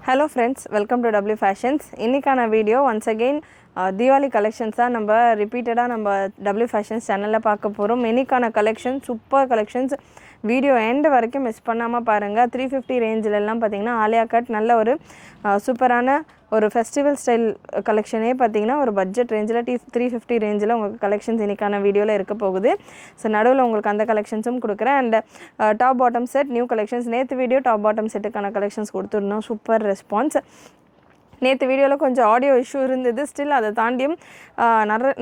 Hello friends, welcome to W Fashions. இன்னைக்கான video once again Diwali collections தான் நம்ம ரிப்பீட்டடா நம்ம W Fashions சேனல்ல பார்க்க போறோம். இன்னைக்கான collection super collections video end வரைக்கும் மிஸ் பண்ணாம பாருங்க. 350 ரேஞ்சில எல்லாம் பாத்தீங்கன்னா ஆலியா கட் நல்ல ஒரு சூப்பரான ஒரு ஃபெஸ்டிவல் ஸ்டைல் கலெக்ஷனே பாத்தீங்கன்னா ஒரு பட்ஜெட் ரேஞ்சில 350 ரேஞ்சில உங்களுக்கு கலெக்ஷன்ஸ் இன்னைக்கான வீடியோல இருக்க போகுது. சோ நடுவுல உங்களுக்கு அந்த கலெக்ஷன்ஸும் கொடுக்கிறேன் and top bottom set new collections நேத்து வீடியோ டாப் பாட்டம் செட்டுக்கான கலெக்ஷன்ஸ் கொடுத்திருந்தோம். Super response. நேற்று வீடியோவில் கொஞ்சம் ஆடியோ இஷ்யூ இருந்தது ஸ்டில் அதை தாண்டியும்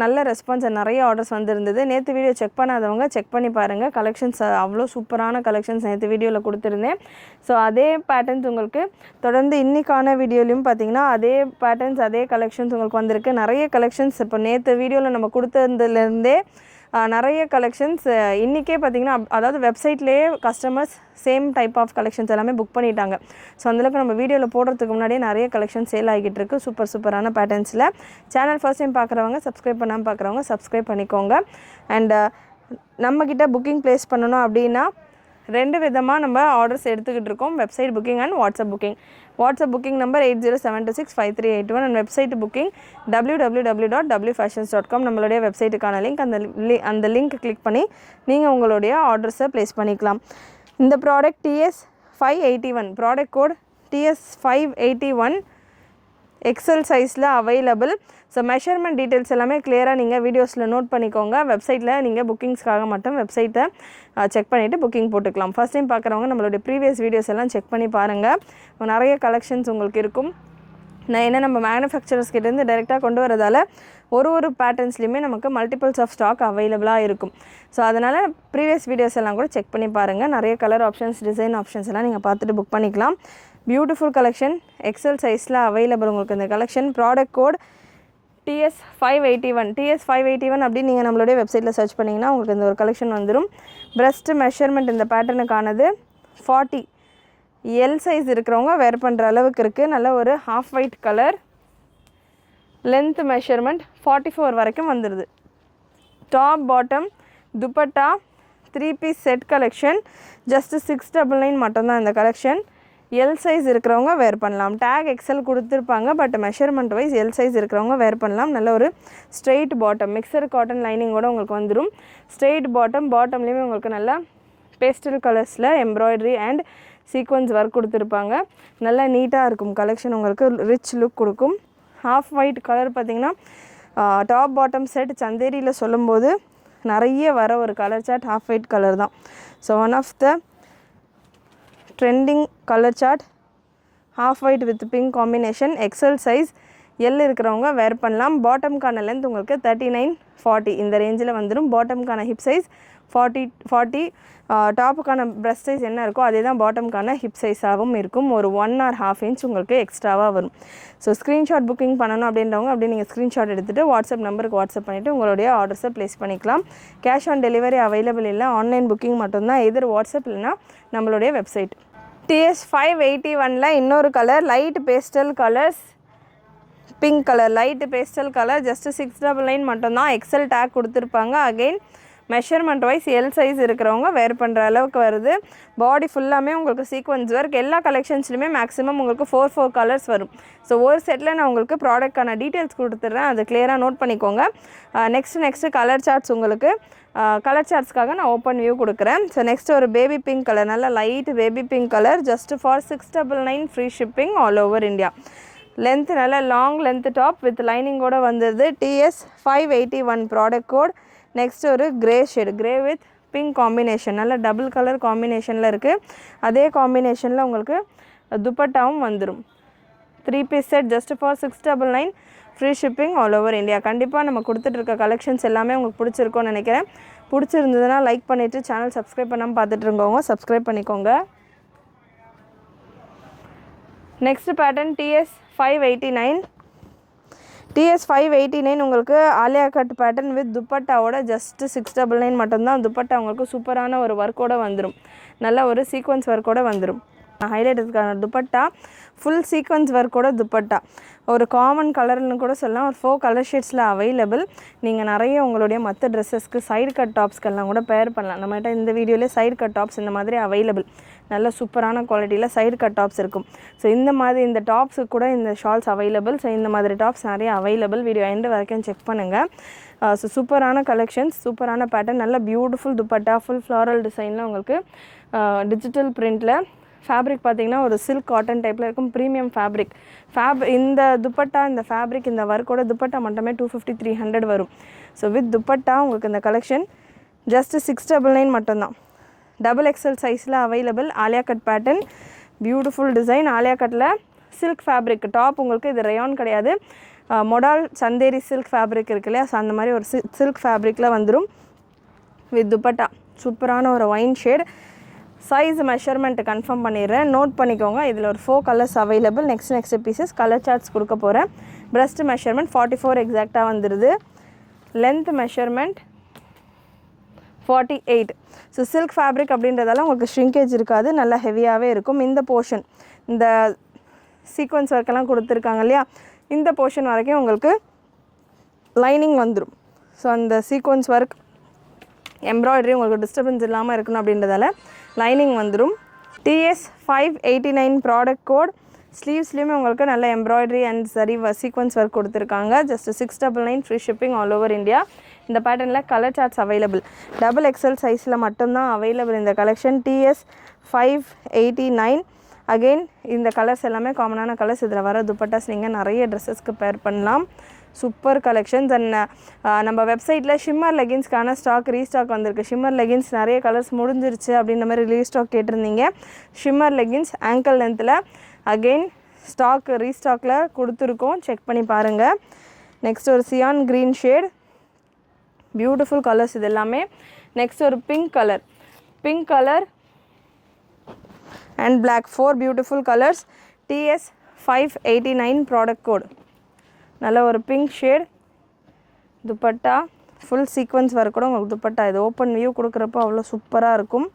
நல்ல ரெஸ்பான்ஸ் நிறைய ஆர்டர்ஸ் வந்துருந்தது. நேற்று வீடியோ செக் பண்ணாதவங்க செக் பண்ணி பாருங்கள். கலெக்ஷன்ஸ் அவ்வளோ சூப்பரான கலெக்ஷன்ஸ் நேற்று வீடியோவில் கொடுத்துருந்தேன். ஸோ அதே பேட்டர்ன்ஸ் உங்களுக்கு தொடர்ந்து இன்றைக்கான வீடியோலையும் பார்த்தீங்கன்னா அதே பேட்டர்ன்ஸ் அதே கலெக்ஷன்ஸ் உங்களுக்கு வந்திருக்கு. நிறைய கலெக்ஷன்ஸ் இப்போ நேற்று வீடியோவில் நம்ம கொடுத்ததுலேருந்தே நிறைய கலெக்ஷன்ஸ் இன்றைக்கே பார்த்திங்கன்னா அதாவது வெப்சைட்லேயே customers same type of collections எல்லாமே புக் பண்ணிட்டாங்க. ஸோ அந்தளவுக்கு நம்ம வீடியோவில் போடுறதுக்கு முன்னாடியே நிறைய கலெக்ஷன் சேல் ஆகிட்டு இருக்கு சூப்பரான பேட்டர்ன்ஸில். சேனல் ஃபர்ஸ்ட் டைம் பார்க்குறவங்க சப்ஸ்கிரைப் பண்ணாமல் பார்க்குறவங்க சப்ஸ்கிரைப் பண்ணிக்கோங்க. அண்ட் நம்மக்கிட்ட புக்கிங் ப்ளேஸ் பண்ணணும் அப்படின்னா ரெண்டு விதமாக நம்ம ஆர்டர்ஸ் எடுத்துக்கிட்டு இருக்கோம். Website booking and WhatsApp booking. WhatsApp booking number 8072653881 and website booking www.wfashions.com நம்மளுடைய வெப்சைட்டுக்கான லிங்க். அந்த லிங்க் கிளிக் பண்ணி நீங்கள் உங்களுடைய ஆர்டர்ஸை ப்ளேஸ் பண்ணிக்கலாம். இந்த product TS581 product code TS581 XL சைஸில் அவைலபிள். ஸோ மெஷர்மெண்ட் டீட்டெயில்ஸ் எல்லாமே கிளியராக நீங்கள் வீடியோஸில் நோட் பண்ணிக்கோங்க. வெப்சைட்டில் நீங்கள் புக்கிங்ஸ்க்காக மட்டும் வெப்சைட்டை செக் பண்ணிவிட்டு புக்கிங் போட்டுக்கலாம். ஃபஸ்ட் டைம் பார்க்குறவங்க நம்மளுடைய ப்ரீவியஸ் வீடியோஸ் எல்லாம் செக் பண்ணி பாருங்கள். நிறைய கலெக்ஷன்ஸ் உங்களுக்கு இருக்கும். ஏன்னா நம்ம மேனுஃபேக்சரர்ஸ் கிட்டேருந்து டைரெக்டாக கொண்டு வரதால் ஒரு பேட்டர்ன்ஸ்லையுமே நமக்கு மல்டிபிள்ஸ் ஆஃப் ஸ்டாக் அவைலபிளாக இருக்கும். ஸோ அதனால் ப்ரீவியஸ் வீடியோஸ் எல்லாம் கூட செக் பண்ணி பாருங்கள். நிறைய கலர் ஆப்ஷன்ஸ் டிசைன் ஆப்ஷன்ஸ் எல்லாம் நீங்கள் பார்த்துட்டு புக் பண்ணிக்கலாம். பியூட்டிஃபுல் கலெக்ஷன் எக்ஸல் சைஸில் அவைலபிள் உங்களுக்கு இந்த கலெக்ஷன். ப்ராடக்ட் கோட் TS581 அப்படின்னு நீங்கள் நம்மளுடைய வெப்சைட்டில் சர்ச் பண்ணிங்கன்னா உங்களுக்கு இந்த ஒரு கலெக்ஷன் வந்துடும். பிரஸ்ட் மெஷர்மெண்ட் இந்த பேட்டர்னுக்கானது 40 எல் சைஸ் இருக்கிறவங்க வேர் பண்ணுற அளவுக்கு இருக்குது. நல்ல ஒரு half white colour. Length measurement 44 வரைக்கும் வந்துடுது. Top bottom dupatta 3 piece set collection just 699 மட்டும்தான் இந்த கலெக்ஷன். எல் சைஸ் இருக்கிறவங்க வேர் பண்ணலாம். டேக் எக்ஸல் கொடுத்துருப்பாங்க but measurement wise L size இருக்கிறவங்க வேர் பண்ணலாம். நல்ல ஒரு ஸ்ட்ரெயிட் பாட்டம் மிக்சர் காட்டன் லைனிங்கோடு உங்களுக்கு வந்துடும். ஸ்ட்ரெயிட் பாட்டம்லேயுமே உங்களுக்கு நல்லா பேஸ்டல் கலர்ஸில் எம்ப்ராய்டரி அண்ட் சீக்வன்ஸ் ஒர்க் கொடுத்துருப்பாங்க. நல்லா நீட்டாக இருக்கும் கலெக்ஷன். உங்களுக்கு ரிச் லுக் கொடுக்கும். ஹாஃப் ஒயிட் கலர் பார்த்திங்கன்னா டாப் பாட்டம் செட் சந்தேரியில் சொல்லும்போது நிறைய வர ஒரு colour chart half white colour தான். So one of the trending colour chart half white with pink combination. XL size L இருக்கிறவங்க வேர் பண்ணலாம். பாட்டம்கான லென்த் உங்களுக்கு 39-40 இந்த ரேஞ்சில் வந்துடும். பாட்டம்கான ஹிப் சைஸ் 40 டாப்புக்கான பிரஸ்ட் சைஸ் என்ன இருக்கோ அதே தான் பாட்டம்கான ஹிப் சைஸாகவும் இருக்கும். ஒரு 1 or 1/2 inch உங்களுக்கு எக்ஸ்ட்ராவாக வரும். ஸோ ஸ்க்ரீன்ஷாட் புக்கிங் பண்ணணும் அப்படின்றவங்க அப்படி நீங்கள் ஸ்க்ரீன்ஷாட் எடுத்துகிட்டு வாட்ஸ்அப் நம்பருக்கு வாட்ஸ்அப் பண்ணிவிட்டு உங்களுடைய ஆர்டர்ஸை ப்ளேஸ் பண்ணிக்கலாம். கேஷ் ஆன் டெலிவரி அவைலபிள் இல்லை. ஆன்லைன் புக்கிங் மட்டும்தான். எதிர் வாட்ஸ்அப் இல்லைனா நம்மளுடைய வெப்சைட். TS581 இன்னொரு colour light pastel colours pink colour light pastel colour just 699 மட்டும்தான். எக்ஸல் டேக் கொடுத்துருப்பாங்க. Again measurement wise L size இருக்கிறவங்க வேர் பண்ணுற அளவுக்கு வருது. பாடி ஃபுல்லாமே உங்களுக்கு சீக்வன்ஸ் ஒர்க். எல்லா கலெக்ஷன்ஸ்லையுமே மேக்ஸிமம் உங்களுக்கு 4 கலர்ஸ் வரும். ஸோ ஒரு செட்டில் நான் உங்களுக்கு ப்ராடக்டான டீட்டெயில்ஸ் கொடுத்துட்றேன். அது கிளியராக நோட் பண்ணிக்கோங்க. நெக்ஸ்ட்டு கலர் சார்ட்ஸ் உங்களுக்கு கலர் சார்ட்ஸ்க்காக நான் ஓப்பன் வியூ கொடுக்குறேன். ஸோ நெக்ஸ்ட் ஒரு பேபி பிங்க் கலர் நல்ல light baby pink colour just for 699 free shipping all over India. Length நல்ல லாங் லென்த் டாப் வித் லைனிங்கோடு வந்தது. TS581 product code. நெக்ஸ்ட் ஒரு grey shade grey with pink combination நல்ல double colour காம்பினேஷனில் இருக்குது. அதே காம்பினேஷனில் உங்களுக்கு துப்பட்டாவும் வந்துடும். 3 piece set just for 699 free shipping all over India. கண்டிப்பாக நம்ம கொடுத்துட்ருக்க கலெக்ஷன்ஸ் எல்லாமே உங்களுக்கு பிடிச்சிருக்கோன்னு நினைக்கிறேன். பிடிச்சிருந்ததுன்னா லைக் பண்ணிவிட்டு சேனல் சப்ஸ்கிரைப் பண்ணாமல் பார்த்துட்டு இருக்கவங்க சப்ஸ்கிரைப் பண்ணிக்கோங்க. நெக்ஸ்ட் பேட்டர்ன் TS589 உங்களுக்கு ஆலியா கட் பேட்டர்ன் வித் துப்பட்டாவோட ஜஸ்ட் 699 மட்டும்தான். துப்பட்டா உங்களுக்கு சூப்பரான ஒரு ஒர்க்கோடு வந்துடும். நல்ல ஒரு சீக்வன்ஸ் ஒர்க்கோடு வந்துடும். ஹைலைட் இருக்கான துப்பட்டா ஃபுல் சீக்வன்ஸ் ஒர்க்கோட துப்பட்டா ஒரு காமன் கலர்னு கூட சொல்லலாம். ஒரு 4 கலர் ஷேட்ஸில் அவைலபிள். நீங்கள் நிறைய உங்களுடைய மற்ற ட்ரெஸ்ஸஸ்க்கு சைடு கட் டாப்ஸ்க்கெல்லாம் கூட பேர் பண்ணலாம். நம்மகிட்ட இந்த வீடியோவில் சைடு கட் டாப்ஸ் இந்த மாதிரி அவைலபிள். நல்ல சூப்பரான குவாலிட்டியில் சைடு கட் டாப்ஸ் இருக்கும். ஸோ இந்த மாதிரி இந்த டாப்ஸுக்கு கூட இந்த ஷால்ஸ் அவைலபிள். ஸோ இந்த மாதிரி டாப்ஸ் நிறைய அவைலபிள். வீடியோ எண்டு வரைக்கும் செக் பண்ணுங்கள். ஸோ சூப்பரான கலெக்ஷன்ஸ், சூப்பரான பேட்டர்ன், நல்ல பியூட்டிஃபுல் துப்பட்டா, ஃபுல் ஃப்ளாரல் டிசைனில் உங்களுக்கு டிஜிட்டல் பிரிண்டில். ஃபேப்ரிக் பார்த்திங்கன்னா ஒரு சில்க் காட்டன் டைப்பில் இருக்கும். Premium fabric. இந்த துப்பட்டா, இந்த ஃபேப்ரிக், இந்த ஒர்க்கோட துப்பட்டா மட்டுமே 250-300 வரும். ஸோ வித் துப்பட்டா உங்களுக்கு இந்த கலெக்ஷன் ஜஸ்ட் 699 மட்டும்தான். XXL சைஸில் available. Alia cut pattern, beautiful design. Alia கட்டில் சில்க் ஃபேப்ரிக் டாப் உங்களுக்கு. இது ரயான் கிடையாது, மொடால் சந்தேரி சில்க் ஃபேப்ரிக் இருக்கு இல்லையா? ஸோ அந்த மாதிரி ஒரு சில்க் ஃபேப்ரிக்கில் வந்துடும் வித் துப்பட்டா. சூப்பரான ஒரு wine shade. Size measurement confirm பண்ணிடுறேன், நோட் பண்ணிக்கோங்க. இதில் ஒரு 4 colours available. Next pieces colour charts கொடுக்க போகிறேன். பிரஸ்ட் மெஷர்மெண்ட் 44 எக்ஸாக்டாக வந்துடுது. Length measurement 48. So silk fabric அப்படின்றதால உங்களுக்கு ஷ்ரிங்கேஜ் இருக்காது, நல்லா ஹெவியாகவே இருக்கும். இந்த போர்ஷன், இந்த சீக்வன்ஸ் ஒர்க்கெல்லாம் கொடுத்துருக்காங்க இல்லையா, இந்த போர்ஷன் வரைக்கும் உங்களுக்கு லைனிங் வந்துடும். ஸோ அந்த சீக்வன்ஸ் ஒர்க் எம்ப்ராய்டரி உங்களுக்கு டிஸ்டர்பன்ஸ் இல்லாமல் இருக்கணும் அப்படின்றதால லைனிங் வந்துடும். TS 589 product code. ஸ்லீவ்ஸ்லேயுமே உங்களுக்கு நல்ல எம்ப்ராய்டரி அண்ட் சரி சீக்வன்ஸ் ஒர்க் கொடுத்துருக்காங்க. Just 699 free shipping all over India. இந்த பேட்டர்னில் கலர் சார்ட்ஸ் அவைலபிள். XXL சைஸில் மட்டும்தான் அவைலபிள் இந்த கலெக்ஷன். TS 589. அகெயின் இந்த கலர்ஸ் எல்லாமே காமனான கலர்ஸ். இதில் வர துப்பட்டாஸ் நீங்கள் நிறைய ட்ரெஸ்ஸஸ்க்கு பேர் பண்ணலாம். Super collections. அண்ட் நம்ம வெப்சைட்டில் ஷிம்மர் லெகின்ஸ்க்கான ஸ்டாக் ரீஸ்டாக் வந்திருக்கு. ஷிம்மர் லெகின்ஸ் நிறைய கலர்ஸ் முடிஞ்சிருச்சு அப்படின்ற மாதிரி ரீஸ்டாக் கேட்டிருந்தீங்க. ஷிம்மர் லெகின்ஸ் ஆங்கிள் லென்த்தில் அகெயின் ஸ்டாக் ரீஸ்டாக்கில் கொடுத்துருக்கோம், செக் பண்ணி பாருங்கள். நெக்ஸ்ட் ஒரு cyan green shade, beautiful colours இது எல்லாமே. நெக்ஸ்ட் ஒரு pink colour and black. 4 beautiful colours. TS 589 product code. நல்ல ஒரு pink shade dupatta, full sequins வர கூட உங்களுக்கு துப்பட்டா. இது ஓப்பன் வியூ கொடுக்குறப்போ அவ்வளோ சூப்பராக இருக்கும்.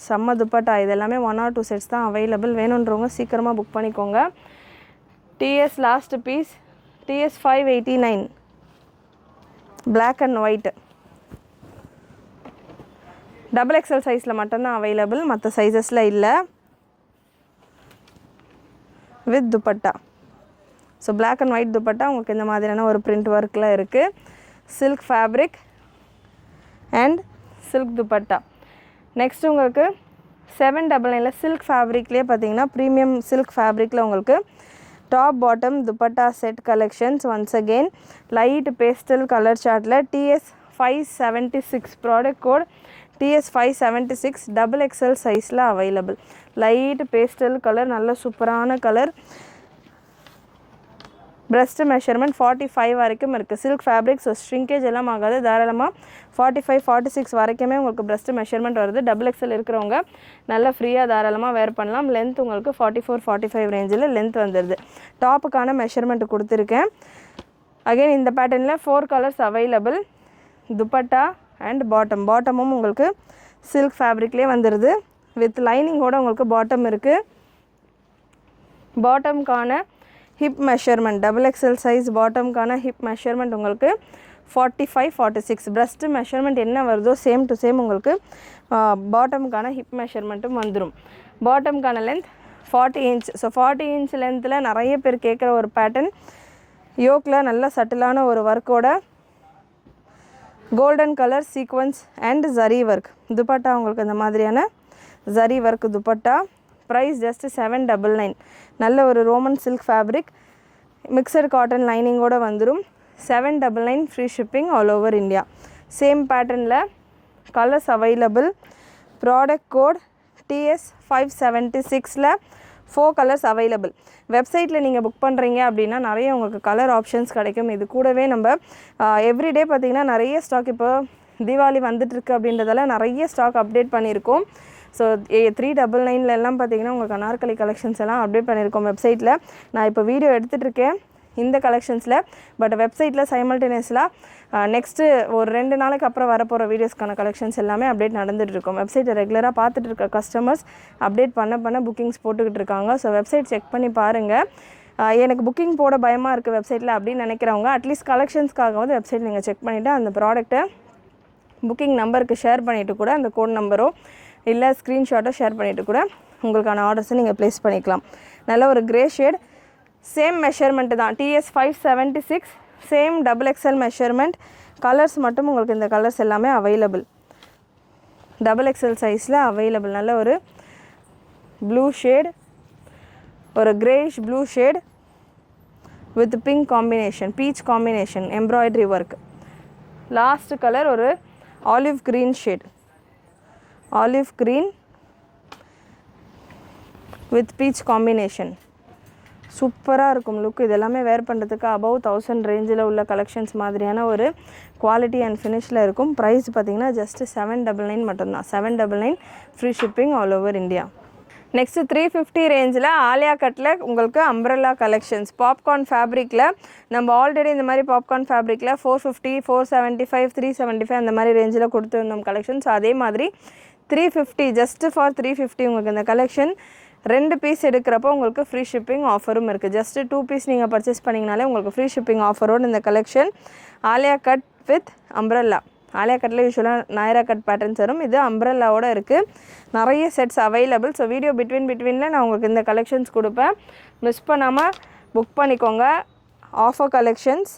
செம்ம துப்பட்டா. இது எல்லாமே 1 or 2 செட்ஸ் தான் அவைலபிள். வேணுன்றவங்க சீக்கிரமாக புக் பண்ணிக்கோங்க. TS last piece. TS 589 black and white. XXL சைஸில் மட்டும்தான் அவைலபிள், மற்ற சைஸஸில் இல்லை. With dupatta. So black and white dupatta உங்களுக்கு இந்த மாதிரியான ஒரு பிரிண்ட் ஒர்க்கில் இருக்குது. Silk fabric and silk dupatta. Next உங்களுக்கு 799 சில்க் ஃபேப்ரிக்லேயே பார்த்தீங்கன்னா ப்ரீமியம் சில்க் ஃபேப்ரிக்கில் உங்களுக்கு top bottom dupatta set collections. Once again light pastel colour சார்ட்டில். TS 576 product code. TS 576 XXL சைஸில் அவைலபிள். லைட் பேஸ்டல் கலர், நல்ல சூப்பரான கலர். பிரஸ்ட் மெஷர்மெண்ட் 45 வரைக்கும் இருக்குது. சில்க் ஃபேப்ரிக், ஸோ ஷ்ரிங்கேஜ் எல்லாம் ஆகாது. தாராளமாக 45-46 வரைக்குமே உங்களுக்கு பிரஸ்ட் மெஷர்மெண்ட் வருது. XXL இருக்கிறவங்க நல்லா ஃப்ரீயாக தாராளமாக வேர் பண்ணலாம். லென்த் உங்களுக்கு 44-45 ரேஞ்சில் லென்த் வந்துடுது. டாப்புக்கான மெஷர்மெண்ட் கொடுத்துருக்கேன். அகெயின் இந்த பேட்டர்னில் 4 கலர்ஸ் அவைலபிள். துப்பட்டா அண்ட் பாட்டமும் உங்களுக்கு சில்க் ஃபேப்ரிக்லேயே வந்துடுது. வித் லைனிங்கோட உங்களுக்கு பாட்டம் இருக்குது. பாட்டம்கான ஹிப் மெஷர்மெண்ட் XXL சைஸ் பாட்டம்கான ஹிப் மெஷர்மெண்ட் உங்களுக்கு 45-46. பிரஸ்ட் மெஷர்மெண்ட் என்ன வருதோ சேம் டு சேம் உங்களுக்கு பாட்டம்கான ஹிப் மெஷர்மெண்ட்டும் வந்துடும். பாட்டம்கான லென்த் 40 inch. ஸோ 40 inch லென்த்தில் நிறைய பேர் கேட்குற ஒரு பேட்டர்ன். யோக்கில் நல்ல சட்டிலான ஒரு ஒர்க்கோட golden colour sequins and zari work. Dupatta உங்களுக்கு இந்த மாதிரியான zari work dupatta. Price just 799. நல்ல ஒரு Roman silk fabric, mixed cotton லைனிங்கோடு வந்துடும். 799 free shipping all over India. Same பேட்டர்னில் colours available. Product code TS 576 4 colours available. வெப்சைட்டில் நீங்கள் புக் பண்ணுறீங்க அப்படின்னா நிறைய உங்களுக்கு கலர் ஆப்ஷன்ஸ் கிடைக்கும். இது கூடவே நம்ம எவ்ரிடே பார்த்திங்கன்னா நிறைய ஸ்டாக், இப்போ தீபாவளி வந்துட்டுருக்கு அப்படின்றதால நிறைய ஸ்டாக் அப்டேட் பண்ணியிருக்கோம். ஸோ 399 எல்லாம் பார்த்திங்கன்னா உங்களுக்கு அனார்கலி கலெக்ஷன்ஸ் எல்லாம் அப்டேட் பண்ணியிருக்கோம் வெப்சைட்டில். நான் இப்போ வீடியோ எடுத்துகிட்ருக்கேன். இந்த கலெக்ஷன்ஸில். பட் வெப்சைட்டில் சைமல்டேனியஸாக நெக்ஸ்ட்டு ஒரு 2 நாளைக்கு அப்புறம் வரப்போகிற வீடியோஸ்க்கான கலெக்ஷன்ஸ் எல்லாமே அப்டேட் நடந்துகிட்டு இருக்கும். வெப்சைட்டை ரெகுலராக பார்த்துட்டு இருக்க கஸ்டமர்ஸ் அப்டேட் பண்ண புக்கிங்ஸ் போட்டுக்கிட்டு இருக்காங்க. ஸோ வெப்சைட் செக் பண்ணி பாருங்கள். எனக்கு புக்கிங் போட பயமாக இருக்குது வெப்சைட்டில் அப்படின்னு நினைக்கிறவங்க அட்லீஸ்ட் கலெக்ஷன்ஸ்க்காக வந்து வெப்சைட் நீங்கள் செக் பண்ணிவிட்டு அந்த ப்ராடக்ட்டை புக்கிங் நம்பருக்கு ஷேர் பண்ணிவிட்டு கூட அந்த கோட் நம்பரோ இல்லை ஸ்க்ரீன்ஷாட்டோ ஷேர் பண்ணிவிட்டு கூட உங்களுக்கான ஆர்டர்ஸை நீங்கள் ப்ளேஸ் பண்ணிக்கலாம். நல்ல ஒரு கிரே ஷேட், சேம் மெஷர்மெண்ட்டு தான், TS 576, same XXL measurement. Colours மட்டும் உங்களுக்கு இந்த கலர்ஸ் எல்லாமே அவைலபிள், XXL சைஸில் அவைலபிள். நல்ல ஒரு ப்ளூ ஷேட், ஒரு greyish blue shade with pink combination, peach combination, embroidery work. Last colour ஒரு olive green shade, olive green with peach combination. சூப்பராக இருக்கும் லுக். இது எல்லாமே வேர் பண்ணுறதுக்கு அபவ் 1000 ரேஞ்சில் உள்ள கலெக்ஷன்ஸ் மாதிரியான ஒரு குவாலிட்டி அண்ட் ஃபினிஷில் இருக்கும். ப்ரைஸ் பார்த்திங்கன்னா ஜஸ்ட்டு 799 மட்டும்தான். 799 free shipping all over India. Next 350 ரேஞ்சில் ஆலியா கட்டில் உங்களுக்கு அம்ப்ரெல்லா கலெக்ஷன்ஸ். பாப்கார்ன் ஃபேப்ரிக்கில் நம்ம ஆல்ரெடி இந்த மாதிரி பாப்கார்ன் ஃபேப்ரிக்கில் 450, 475, 375 அந்த மாதிரி ரேஞ்சில் கொடுத்துருந்தோம் கலெக்ஷன்ஸ். அதே மாதிரி 350 ஜஸ்ட்டு ஃபார் 350 உங்களுக்கு இந்த கலெக்ஷன் 2 பீஸ் எடுக்கிறப்போ உங்களுக்கு ஃப்ரீ ஷிப்பிங் ஆஃபரும் இருக்குது. ஜஸ்ட்டு 2 பீஸ் நீங்கள் பர்ச்சேஸ் பண்ணிங்கனாலே உங்களுக்கு ஃப்ரீ ஷிப்பிங் ஆஃபரோடு இந்த collection Alia cut with umbrella. Alia கட்டில் யூஸ்வலாக நாயரா கட் பேட்டர்ன்ஸ் வரும், இது அம்ப்ரெல்லாவோட இருக்குது. நிறைய செட்ஸ் அவைலபிள். ஸோ வீடியோ பிட்வீனில் நான் உங்களுக்கு இந்த கலெக்ஷன்ஸ் கொடுப்பேன், மிஸ் பண்ணாமல் புக் பண்ணிக்கோங்க. ஆஃபர் கலெக்ஷன்ஸ்,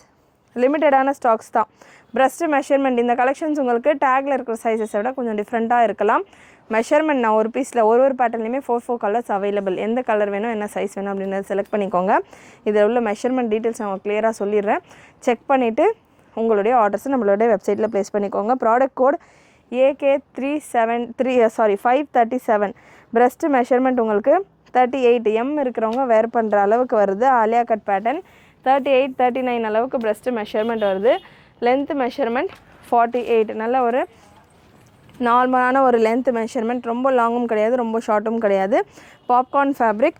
லிமிட்டடான ஸ்டாக்ஸ் தான். பிரஸ்ட்டு மெஷர்மெண்ட் இந்த கலெக்ஷன்ஸ் உங்களுக்கு டேக்கில் இருக்கிற சைஸஸை விட கொஞ்சம் டிஃப்ரெண்ட்டாக இருக்கலாம். மெஷர்மெண்ட் நான் ஒரு பீஸில் ஒரு பேட்டர்ன்லையுமே 4 கலர்ஸ் அவைலபிள். எந்த கலர் வேணும், என்ன சைஸ் வேணும் அப்படின்றத செலக்ட் பண்ணிக்கோங்க. இதில் உள்ள மெஷர்மெண்ட் டீட்டெயில்ஸ் நான் கிளியராக சொல்லிடுறேன். செக் பண்ணிவிட்டு உங்களுடைய ஆர்டர்ஸை நம்மளுடைய வெப்சைட்டில் ப்ளேஸ் பண்ணிக்கோங்க. Product code AK537. Breast measurement உங்களுக்கு 38 M இருக்கிறவங்க வேர் பண்ணுற அளவுக்கு வருது. ஆலியா கட் பேட்டர்ன் 38, 39 அளவுக்கு பிரஸ்ட்டு மெஷர்மெண்ட் வருது. Length measurement 48. நல்ல ஒரு நார்மலான ஒரு லென்த் மெஷர்மெண்ட், ரொம்ப லாங்கும் கிடையாது, ரொம்ப ஷார்ட்டும் கிடையாது. Popcorn fabric.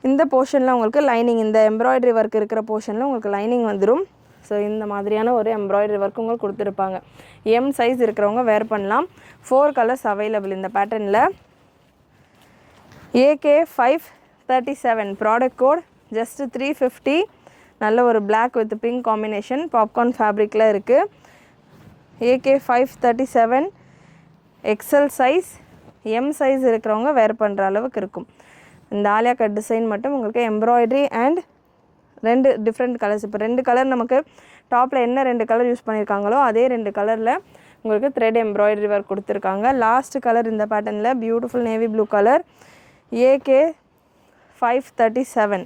இந்த போர்ஷனில் உங்களுக்கு லைனிங், இந்த எம்ப்ராய்டரி ஒர்க் இருக்கிற போர்ஷனில் உங்களுக்கு லைனிங் வந்துடும். ஸோ இந்த மாதிரியான ஒரு எம்ப்ராய்டரி ஒர்க் உங்களுக்கு கொடுத்துருப்பாங்க. எம் சைஸ் இருக்கிறவங்க வேர் பண்ணலாம். 4 கலர்ஸ் அவைலபிள் இந்த பேட்டர்னில். AK537 product code just 350. நல்ல ஒரு black with pink combination popcorn ஃபேப்ரிக்கில் இருக்குது. AK537 XL size, M size இருக்கிறவங்க வேர் பண்ணுற அளவுக்கு இருக்கும். இந்த ஆலியா கட் டிசைன் மட்டும் உங்களுக்கு எம்ப்ராய்டரி அண்ட் 2 டிஃப்ரெண்ட் கலர்ஸ். இப்போ 2 கலர் நமக்கு டாப்பில் என்ன 2 கலர் யூஸ் பண்ணியிருக்காங்களோ அதே 2 கலரில் உங்களுக்கு த்ரெட் எம்ப்ராய்டரி ஒர்க் கொடுத்துருக்காங்க. லாஸ்ட் கலர் இந்த பேட்டர்னில் beautiful navy blue colour. AK537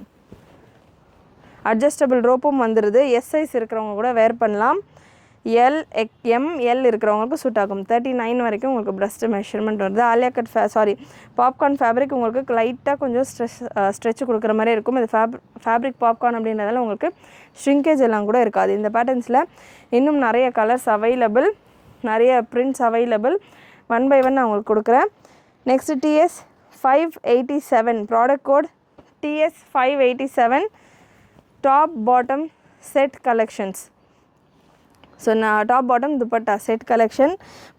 adjustable ரோப்பும் வந்துடுது. எஸ் சைஸ் இருக்கிறவங்க கூட வேர் பண்ணலாம். எல் இருக்கிறவங்களுக்கு சூட் ஆகும். 39 வரைக்கும் உங்களுக்கு பிரஸ்ட் மெஷர்மெண்ட் வருது. ஆலியா கட் பாப்கார்ன் ஃபேப்ரிக் உங்களுக்கு லைட்டாக கொஞ்சம் ஸ்ட்ரெச் கொடுக்குற மாதிரி இருக்கும். இது ஃபேப்ரிக் பாப்கார்ன் அப்படின்றதால உங்களுக்கு ஷ்ரிங்கேஜ் எல்லாம் கூட இருக்காது. இந்த பேட்டர்ன்ஸில் இன்னும் நிறைய கலர்ஸ் அவைலபிள், நிறைய பிரிண்ட்ஸ் அவைலபிள். 1 by 1 நான் உங்களுக்கு கொடுக்குறேன். Next TS 587 product code TS 587 top bottom set collections. So நான் top bottom dupatta set collection.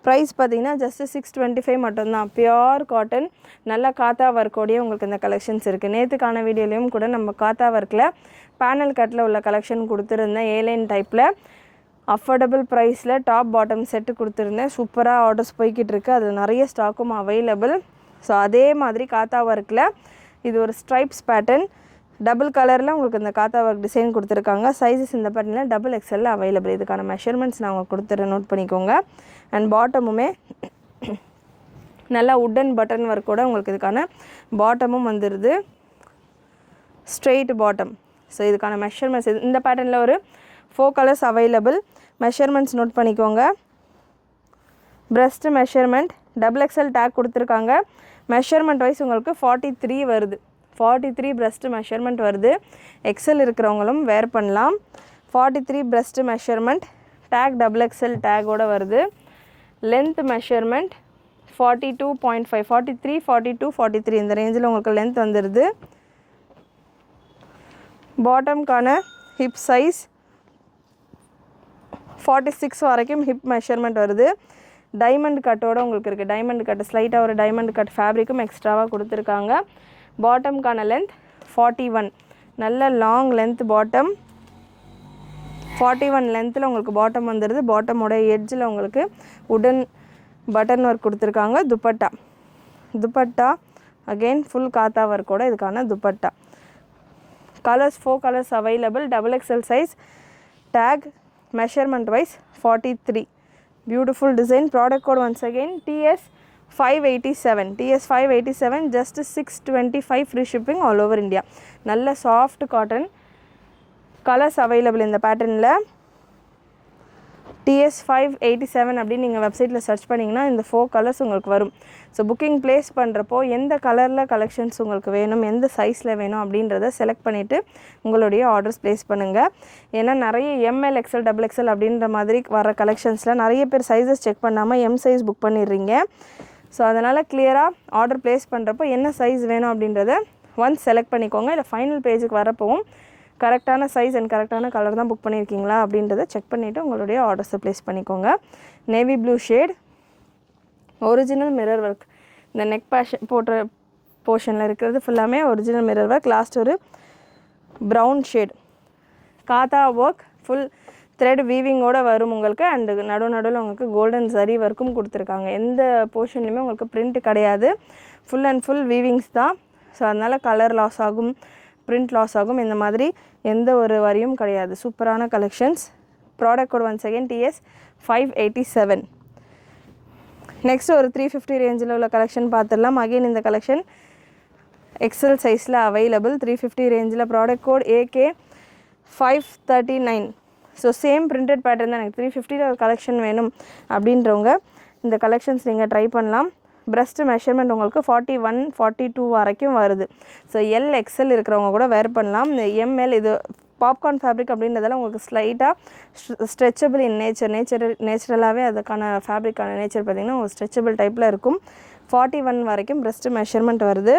Price பார்த்திங்கன்னா ஜஸ்ட்டு 625 மட்டும்தான். பியோர் காட்டன், நல்ல காத்தா ஒர்க்கோடையே உங்களுக்கு இந்த கலெக்ஷன்ஸ் இருக்குது. நேற்றுக்கான வீடியோலையும் கூட நம்ம காத்தா ஒர்க்கில் பேனல் கட்டில் உள்ள கலெக்ஷன் கொடுத்துருந்தேன். ஏலைன் டைப்பில் அஃபோர்டபுள் ப்ரைஸில் டாப் பாட்டம் செட்டு கொடுத்துருந்தேன். சூப்பராக ஆர்டர்ஸ் போய்கிட்டு இருக்குது. அது நிறைய ஸ்டாக்கும் அவைலபிள். ஸோ அதே மாதிரி காத்தா ஒர்க்கில் இது ஒரு ஸ்ட்ரைப்ஸ் பேட்டர்ன், டபுள் கலரில் உங்களுக்கு இந்த காத்தா ஒர்க் டிசைன் கொடுத்துருக்காங்க. சைஸஸ் இந்த பேட்டர்னில் XXL அவைலபிள். இதுக்கான மெஷர்மெண்ட்ஸ் நான் உங்களுக்கு கொடுத்துட்றேன், நோட் பண்ணிக்கோங்க. அண்ட் பாட்டமுமே நல்லா உட்டன் பட்டன் ஒர்க்கோட உங்களுக்கு இதுக்கான பாட்டமும் வந்துடுது, ஸ்ட்ரெயிட் பாட்டம். ஸோ இதுக்கான மெஷர்மெண்ட்ஸ் இந்த பேட்டர்னில் ஒரு 4 கலர்ஸ் அவைலபிள். மெஷர்மெண்ட்ஸ் நோட் பண்ணிக்கோங்க. பிரஸ்ட் மெஷர்மெண்ட் XXL டேக் கொடுத்துருக்காங்க. மெஷர்மெண்ட் வைஸ் உங்களுக்கு 43 வருது. 43 பிரஸ்ட் மெஷர்மெண்ட் வருது. எக்ஸல் இருக்கிறவங்களும் வேர் பண்ணலாம். 43 பிரஸ்ட் மெஷர்மெண்ட் டேக் XXL டேக்கோட வருது. லென்த் மெஷர்மெண்ட் 42.5, 43, 42, 43 இந்த ரேஞ்சில் உங்களுக்கு லென்த் வந்துடுது. பாட்டம்கான ஹிப் சைஸ் 46 வரைக்கும் ஹிப் மெஷர்மெண்ட் வருது. டைமண்ட் கட்டோட உங்களுக்கு இருக்குது. டைமண்ட் கட் ஸ்லைட்டாக ஒரு டைமண்ட் கட் ஃபேப்ரிக்கும் எக்ஸ்ட்ராவாக கொடுத்துருக்காங்க. பாட்டம்கான லென்த் 41, நல்ல லாங் லென்த் பாட்டம். 41 லென்த்தில் உங்களுக்கு பாட்டம் வந்துடுது. பாட்டமோட எட்ஜில் உங்களுக்கு உடன் பட்டன் ஒர்க் கொடுத்துருக்காங்க. துப்பட்டா அகெயின் ஃபுல் காத்தா ஒர்க்கோட இதுக்கான dupatta. Colours 4 colours available. XXL size. Tag measurement wise 43. Beautiful design. Product code once again TS587 just 625 free shipping all over India. நல்ல சாஃப்ட் காட்டன். கலர்ஸ் அவைலபிள் இந்த பேட்டர்னில். TS587 அப்படின்னு நீங்கள் வெப்சைட்டில் சர்ச் பண்ணிங்கன்னா இந்த 4 கலர்ஸ் உங்களுக்கு வரும். ஸோ புக்கிங் ப்ளேஸ் பண்ணுறப்போ எந்த கலரில் கலெக்ஷன்ஸ் உங்களுக்கு வேணும், எந்த சைஸில் வேணும் அப்படின்றத செலக்ட் பண்ணிவிட்டு உங்களுடைய ஆர்டர்ஸ் ப்ளேஸ் பண்ணுங்கள். ஏன்னா நிறைய ML XL XXL அப்படின்ற மாதிரி வர கலெக்ஷன்ஸில் நிறைய பேர் சைஸஸ் செக் பண்ணாமல் M சைஸ் புக் பண்ணிடுறீங்க. ஸோ அதனால் கிளியராக ஆர்டர் ப்ளேஸ் பண்ணுறப்போ என்ன சைஸ் வேணும் அப்படின்றத ஒன்ஸ் செலக்ட் பண்ணிக்கோங்க. இல்லை ஃபைனல் பேஜுக்கு வரப்போவும் கரெக்டான சைஸ் அண்ட் கரெக்டான கலர் தான் புக் பண்ணியிருக்கீங்களா அப்படின்றத செக் பண்ணிவிட்டு உங்களுடைய ஆர்டர்ஸை ப்ளேஸ் பண்ணிக்கோங்க. Navy blue shade. Original mirror work. இந்த நெக் போடுற போர்ஷனில் இருக்கிறது ஃபுல்லாமே ஒரிஜினல் மிரர் ஒர்க். லாஸ்ட் ஒரு ப்ரௌன் ஷேட். காத்தா ஒர்க் ஃபுல் த்ரெட் வீவிங்கோடு வரும் உங்களுக்கு. அண்டு நடுவில் உங்களுக்கு கோல்டன் சரி ஒர்க்கும் கொடுத்துருக்காங்க. எந்த போர்ஷன்லையுமே உங்களுக்கு பிரிண்ட் கிடையாது. ஃபுல் அண்ட் ஃபுல் வீவிங்ஸ் தான். ஸோ அதனால் கலர் லாஸ் ஆகும், பிரிண்ட் லாஸ் ஆகும், இந்த மாதிரி எந்த ஒரு வரியும் கிடையாது. சூப்பரான collections. Product code once again TS587. Next ஒரு 350 ரேஞ்சில் உள்ள கலெக்ஷன் பார்த்துடலாம். அகெயின் இந்த கலெக்ஷன் எக்ஸல் சைஸில் அவைலபிள். 350 ரேஞ்சில். Product code AK539. So same printed pattern தான். எனக்கு 350 ஒரு கலெக்ஷன் வேணும் அப்படின்றவங்க இந்த கலெக்ஷன்ஸ் நீங்கள் ட்ரை பண்ணலாம். பிரஸ்ட் மெஷர்மெண்ட் உங்களுக்கு 41, 42 வரைக்கும் வருது. ஸோ LXL இருக்கிறவங்க கூட வேர் பண்ணலாம். இந்த ML இது பாப்கார்ன் ஃபேப்ரிக் அப்படின்றதால உங்களுக்கு ஸ்லைட்டாக ஸ்ட்ரெச்சபிள் இன் நேச்சுரலாகவே அதுக்கான ஃபேப்ரிக்கான நேச்சர் பார்த்திங்கன்னா உங்களுக்கு ஸ்ட்ரெச்சபிள் டைப்பில் இருக்கும். 41 வரைக்கும் பிரஸ்ட் மெஷர்மெண்ட் வருது.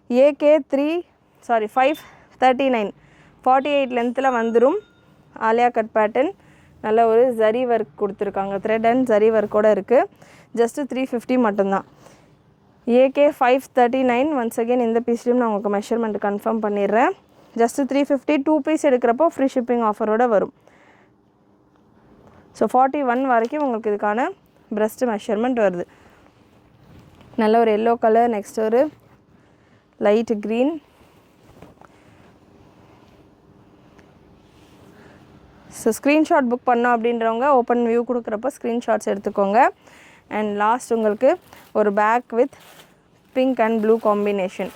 AK539 48 லென்த்தில் வந்துடும். Alia cut pattern. நல்ல ஒரு ஜரி ஒர்க் கொடுத்துருக்காங்க. த்ரெட் அண்ட் ஜரி ஒர்க்கோடு இருக்குது. ஜஸ்ட்டு 350 மட்டும்தான். AK539. ஒன்ஸ் அகெயின் இந்த பீஸ்லையும் நான் உங்களுக்கு மெஷர்மெண்ட் கன்ஃபார்ம் பண்ணிடுறேன். ஜஸ்ட்டு 350. 2 பீஸ் எடுக்கிறப்போ ஃப்ரீ ஷிப்பிங் ஆஃபரோடு வரும். ஸோ 41 வரைக்கும் உங்களுக்கு இதுக்கான பிரஸ்ட் மெஷர்மெண்ட் வருது. நல்ல ஒரு எல்லோ கலர். நெக்ஸ்ட் ஒரு light green. So screenshot book பண்ணோம் அப்படின்றவங்க ஓப்பன் வியூ கொடுக்குறப்போ ஸ்க்ரீன்ஷாட்ஸ் எடுத்துக்கோங்க. அண்ட் லாஸ்ட் உங்களுக்கு ஒரு பேக் with pink and blue combination.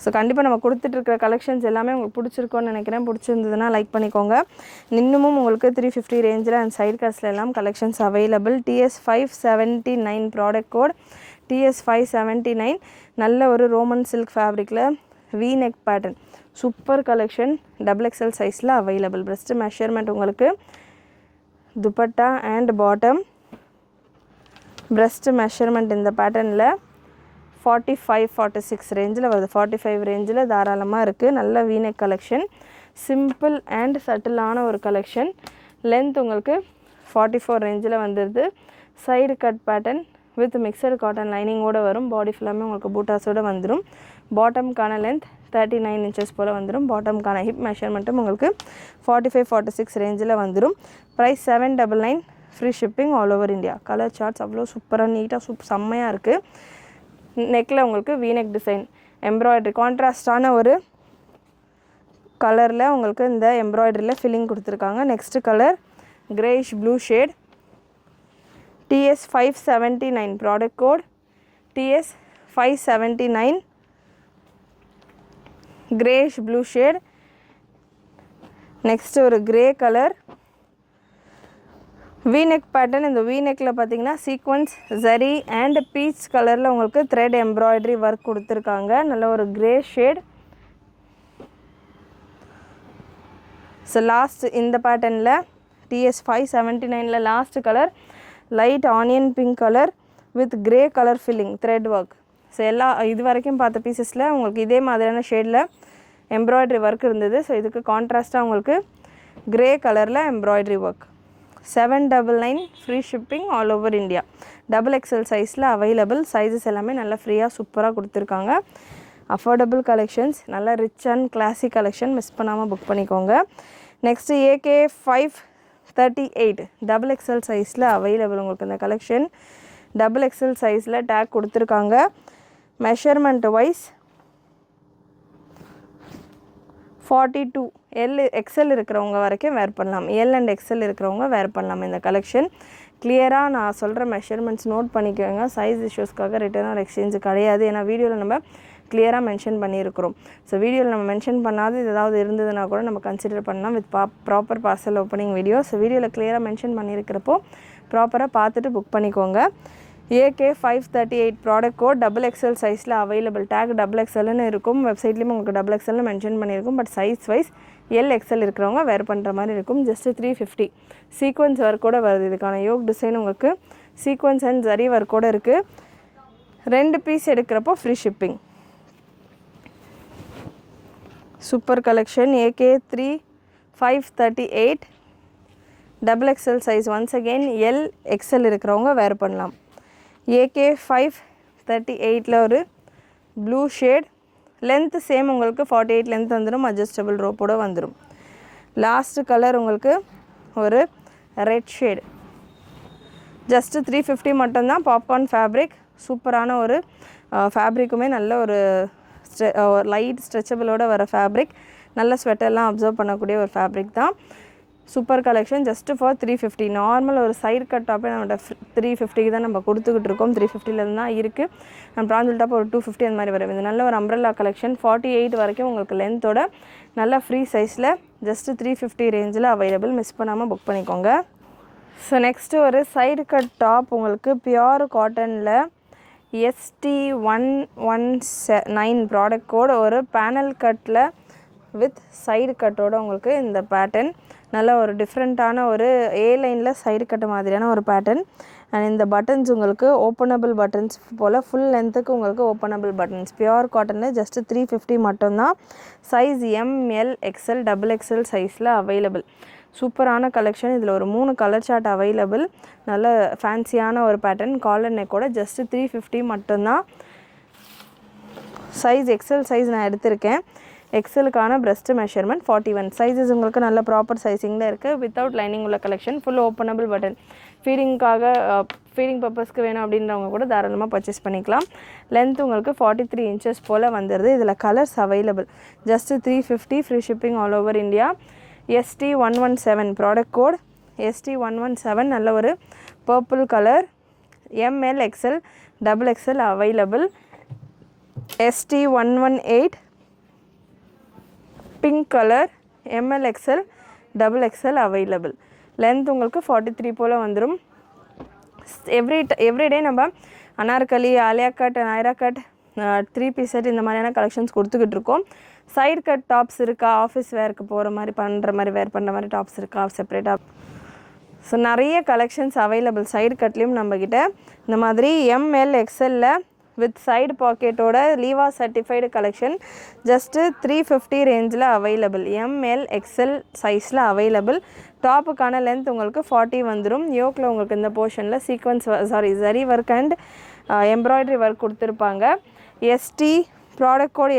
So கண்டிப்பாக நம்ம கொடுத்துட்ருக்கிற கலெக்ஷன்ஸ் எல்லாமே உங்களுக்கு பிடிச்சிருக்கோன்னு நினைக்கிறேன். பிடிச்சிருந்ததுன்னா லைக் பண்ணிக்கோங்க. இன்னமும் உங்களுக்கு 350 ரேஞ்சில் அண்ட் சைட் காஸ்ட்டில் எல்லாம் collections available. TS579 product code TS579. நல்ல ஒரு ரோமன் சில்க் ஃபேப்ரிக்கில் V-neck pattern. Super collection. XXL சைஸில் அவைலபிள். பிரஸ்ட் மெஷர்மெண்ட் உங்களுக்கு dupatta and bottom. Breast measurement இந்த பேட்டர்னில் 45, 46 ரேஞ்சில் வருது. 45 ரேஞ்சில் தாராளமாக இருக்குது. நல்ல V-neck கலெக்ஷன். சிம்பிள் அண்ட் சட்டிலான ஒரு கலெக்ஷன். லென்த் உங்களுக்கு 44 ரேஞ்சில் வந்துடுது. Side cut pattern with mixed cotton லைனிங்கோடு வரும். பாடி ஃபுல்லாமே உங்களுக்கு பூட்டாஸோடு வந்துடும். பாட்டம்கான லென்த் 39 இன்ச்சஸ் போல் வந்துடும். பாட்டம்கான ஹிப் மெஷர்மெண்ட்டும் உங்களுக்கு 45, 46 ரேஞ்சில் வந்துடும். Price 799. Free shipping all over India. Colour charts அவ்வளோ சூப்பராக நீட்டாக செம்மையாக இருக்குது. நெக்கில் உங்களுக்கு V-neck டிசைன் எம்ப்ராய்டரி கான்ட்ராஸ்டான ஒரு கலரில் உங்களுக்கு இந்த எம்ப்ராய்டரியில் ஃபில்லிங் கொடுத்துருக்காங்க. Next colour greyish blue shade. TS579 product code TS579. Greyish blue shade. Next ஒரு கிரே கலர் V-neck பேட்டர்ன். இந்த V-neckல பார்த்தீங்கன்னா சீக்வன்ஸ் ஜரி அண்ட் பீச் கலரில் உங்களுக்கு த்ரெட் எம்ப்ராய்டரி ஒர்க் கொடுத்துருக்காங்க. நல்ல ஒரு கிரே ஷேட். ஸோ லாஸ்ட் இந்த பேட்டர்னில் TS579 last colour light onion pink colour with grey colour filling thread work. So எல்லா இது வரைக்கும் பார்த்த பீசஸில் உங்களுக்கு இதே மாதிரியான ஷேடில் எம்ப்ராய்டரி ஒர்க் இருந்தது. ஸோ இதுக்கு கான்ட்ராஸ்ட்டாக உங்களுக்கு கிரே கலரில் embroidery work. 799 free shipping all over India. XXL சைஸில் அவைலபிள். சைஸஸ் எல்லாமே நல்லா ஃப்ரீயாக சூப்பராக கொடுத்துருக்காங்க. அஃபோர்டபுள் கலெக்ஷன்ஸ், நல்லா rich and classic collection. Miss பண்ணாமல் புக் பண்ணிக்கோங்க. நெக்ஸ்ட்டு AK 538 XXL சைஸில் அவைலபிள். உங்களுக்கு இந்த கலெக்ஷன் XXL சைஸில் டேக் கொடுத்துருக்காங்க. மெஷர்மெண்ட் வைஸ் 42 XL இருக்கிறவங்க வரைக்கும் வேர் பண்ணலாம். L and XL இருக்கிறவங்க வேர் பண்ணலாம். இந்த கலெக்ஷன் கிளியராக நான் சொல்கிற மெஷர்மெண்ட்ஸ் நோட் பண்ணிக்கோங்க. சைஸ் இஷ்யூஸ்க்காக ரிட்டர்ன் ஆர் எக்ஸ்சேஞ்சு கிடையாது. ஏன்னா வீடியோவில் நம்ம கிளியராக மென்ஷன் பண்ணியிருக்கிறோம். ஸோ வீடியோவில் நம்ம மென்ஷன் பண்ணாது ஏதாவது இருந்ததுன்னா கூட நம்ம கன்சிடர் பண்ணலாம் with proper parcel opening video. So வீடியோவில் கிளியராக மென்ஷன் பண்ணியிருக்கிறப்போ ப்ராப்பராக பார்த்துட்டு புக் பண்ணிக்கோங்க. AK 538 ப்ராடக்ட் கோட் XXL சைஸில் அவைலபிள். டேக் XXLன்னு இருக்கும். வெப்சைட்லேயும் உங்களுக்கு XXLன்னு மென்ஷன் பண்ணியிருக்கும். பட் சைஸ் வைஸ் LXL இருக்கிறவங்க வேர் பண்ணுற மாதிரி இருக்கும். ஜஸ்ட்டு 350. சீக்வன்ஸ் ஒர்க்கோடு வருது. இதுக்கான யோக் டிசைன் உங்களுக்கு சீக்வன்ஸ் அண்ட் ஜரி ஒர்க்கோடு இருக்குது. 2 பீஸ் எடுக்கிறப்போ free shipping. Super collection. AK 538 XXL size. Once again LXL இருக்கிறவங்க வேர் பண்ணலாம். AK 538 ஒரு ப்ளூ ஷேட். லென்த்து சேம் உங்களுக்கு 48 லென்த் வந்துடும். அட்ஜஸ்டபிள் ரோப்போட வந்துடும். லாஸ்ட் கலர் உங்களுக்கு ஒரு ரெட் ஷேட். ஜஸ்ட்டு 350 மட்டும்தான். Popcorn fabric. சூப்பரான ஒரு ஃபேப்ரிக்குமே நல்ல ஒரு லைட் ஸ்ட்ரெச்சபிளோட வர ஃபேப்ரிக். நல்ல ஸ்வெட்டர்லாம் அப்சர்வ் பண்ணக்கூடிய ஒரு ஃபேப்ரிக் தான். Super collection. Just for 350. Normal ஒரு சைடு கட் டாப்பே நம்மளோட 350க்கு தான் நம்ம கொடுத்துக்கிட்டு இருக்கோம். 350லேருந்து தான் இருக்குது. நம்ம ப்ராஞ்சல் டாப் ஒரு 250 அந்த மாதிரி வரும். இது நல்ல ஒரு அம்ப்ரெல்லா கலெக்ஷன். 48 வரைக்கும் உங்களுக்கு லென்த்தோட நல்ல ஃப்ரீ சைஸில் ஜஸ்ட்டு 350 ரேஞ்சில் அவைலபிள். மிஸ் பண்ணாமல் புக் பண்ணிக்கோங்க. ஸோ நெக்ஸ்ட்டு ஒரு சைடு கட் டாப் உங்களுக்கு பியோர் காட்டனில் ST119 ப்ராடக்ட் கோட். ஒரு பேனல் கட்டில் வித் சைடு கட்டோடு உங்களுக்கு இந்த பேட்டர்ன் நல்ல ஒரு டிஃப்ரெண்ட்டான ஒரு A லைனில் சைடு கட்டு மாதிரியான ஒரு பேட்டர்ன். அண்ட் இந்த பட்டன்ஸ் உங்களுக்கு ஓப்பனபிள் பட்டன்ஸ் போல் ஃபுல் லென்த்துக்கு உங்களுக்கு ஓப்பனபிள் பட்டன்ஸ். பியோர் காட்டனில் ஜஸ்ட்டு 350 மட்டும்தான். சைஸ் ML XL XXL சைஸில் அவைலபிள். சூப்பரான கலெக்ஷன். இதில் ஒரு 3 கலர் சார்ட் அவைலபிள். நல்ல ஃபேன்சியான ஒரு பேட்டர்ன். காலர் நெக்கோட ஜஸ்ட்டு 350 மட்டும்தான். சைஸ் XL சைஸ் நான் எடுத்திருக்கேன். எக்ஸலுக்கான பிரஸ்ட் மெஷர்மெண்ட் 41. சைஸஸ் உங்களுக்கு நல்ல ப்ராப்பர் சைஸிங்கில் இருக்குது. வித்தவுட் லைனிங் உள்ள collection. Full openable button. Feeding பர்பஸ்க்கு வேணும் அப்படின்றவங்க கூட தாராளமாக பர்ச்சேஸ் பண்ணிக்கலாம். லென்த் உங்களுக்கு 43 இன்ச்சஸ் போல் வந்துடுது. இதில் colours available. Just 350. Free shipping all over India. ST117 product code. ST117 நல்ல ஒரு purple colour. ML XL XXL available. ST118 pink colour. ML XL XXL available. Length உங்களுக்கு 43 போல் வந்துடும். எவ்ரிடே நம்ம Anarkali, Alia cut, Naira cut, 3 piece set இந்த மாதிரியான collections கொடுத்துக்கிட்டு இருக்கோம். சைடு கட் டாப்ஸ் இருக்கா, ஆஃபீஸ் வேருக்கு போகிற மாதிரி வேர் பண்ணுற மாதிரி டாப்ஸ் இருக்கா செப்பரேட்டாக. ஸோ நிறைய கலெக்ஷன்ஸ் அவைலபிள். சைடு கட்லேயும் நம்மக்கிட்ட இந்த மாதிரி ML XL வித் சைடு பாக்கெட்டோட லீவா சர்டிஃபைடு கலெக்ஷன் ஜஸ்ட்டு 350 ரேஞ்சில் அவைலபிள். ML XL சைஸில் அவைலபிள். டாப்புக்கான லென்த் உங்களுக்கு 40 வந்துடும். யோக்கில் உங்களுக்கு இந்த போர்ஷனில் sequins zari work and embroidery work கொடுத்துருப்பாங்க. ST product code